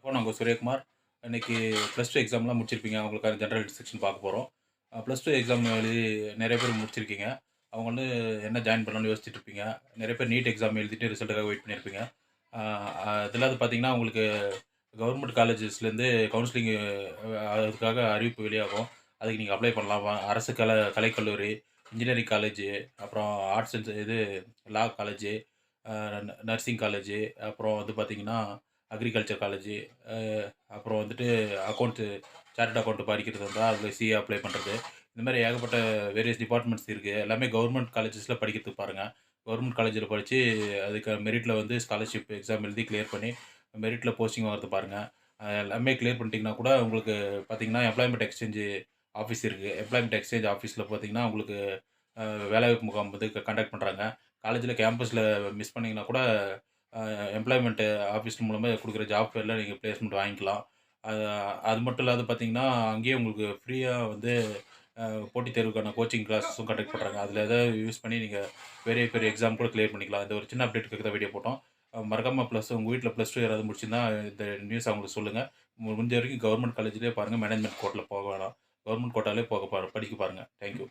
நாங்க சூரியகுமார். இன்னைக்கு +2 எக்ஸாம்லாம் முடிச்சிருப்பீங்க. அவங்களுக்கான ஜெனரல் செக்ஷன் பார்க்க போறோம். +2 எக்ஸாம் எழுதி நெறைய பேர் முடிச்சிருக்கீங்க. அவங்க வந்து என்ன ஜாயின் பண்ணலாம்னு யோசிச்சுட்டு இருப்பீங்க. நெறைய பேர் நீட் எக்ஸாம் எழுதிட்டு ரிசல்ட்டுக்காக வெயிட் பண்ணியிருப்பீங்க. அ இதில வந்து பார்த்தீங்கன்னா, உங்களுக்கு கவர்மெண்ட் காலேஜஸ்லேருந்து கவுன்சிலிங் அதுக்காக அறிவிப்பு வெளியாகும். அதுக்கு நீங்க அப்ளை பண்ணலாம். அரசு கலைக்கல்லூரி, இன்ஜினியரிங் காலேஜ், அப்புறம் arts and law college, a nursing college, அப்புறம் வந்து பார்த்தீங்கன்னா, அக்ரிகல்ச்சர் காலேஜ், அ அப்புறம் வந்துட்டு அக்கவுண்ட்ஸ் சார்ட்டர்ட் அக்கவுண்ட் படிக்கிறது இருந்தா, அதில சிஏ அப்ளை பண்றது. இந்த மாரி ஏகப்பட்ட வேரியஸ் டிபார்ட்மெண்ட்ஸ் இருக்கு. எல்லாமே கவர்மெண்ட் காலேஜஸ்ல படிக்கிறதுக்கு பாருங்க. கவர்மெண்ட் காலேஜ்ல படிச்சு, அதுக்கு மெரிட்ல வந்து ஸ்காலர்ஷிப் எக்ஸாம் எழுதி கிளியர் பண்ணி, மெரிட்ல போஸ்டிங் வாங்குறது பாருங்க. எல்லாமே கிளியர் பண்ணிட்டீங்கன்னா கூட, உங்களுக்கு பார்த்தீங்கன்னா, எம்ப்ளாய்மென்ட் எக்ஸ்சேஞ்ச் ஆஃபீஸ் இருக்கு. எம்ப்ளாய்மென்ட் எக்ஸ்சேஞ்ச் ஆஃபீஸ்ல பார்த்தீங்கன்னா, உங்களுக்கு வேலைவாய்ப்பு முகாம் வந்து கண்டக்ட் பண்றாங்க. காலேஜ்ல கேம்பஸ்ல மிஸ் பண்ணீங்கன்னா கூட, அ எம்ப்ளாய்மென்ட் ஆஃபீஸ் மூலமா குடுக்குற ஜாப் ஃபேர்ல நீங்க பிளேஸ்மென்ட் வாங்கிக்கலாம். அது அது மட்டும் இல்லாத பார்த்தீங்கன்னா, அங்கேயே உங்களுக்கு ஃப்ரீயா வந்து போட்டித் தேர்வுக்கான கோச்சிங் கிளாஸஸும் கண்டக்ட் பண்றாங்க. அதில எதாவது யூஸ் பண்ணி நீங்க பெரிய பெரிய எக்ஸாம் கூட கிளியர் பண்ணிக்கலாம். இந்த ஒரு சின்ன அப்டேட்டுக்காக தான் வீடியோ போட்டோம். மறக்காம உங்க வீட்ல +2 யாராவது முடிச்சிருந்தா, இந்த நியூஸ் அவங்களுக்கு சொல்லுங்க. முடிஞ்ச வரைக்கும் கவர்மெண்ட் காலேஜ்லயே பாருங்க. மேனேஜ்மென்ட் கோட்டால போக வேணாம். கவர்மெண்ட் கோட்டாலயே படிக்க பாருங்க. Thank you.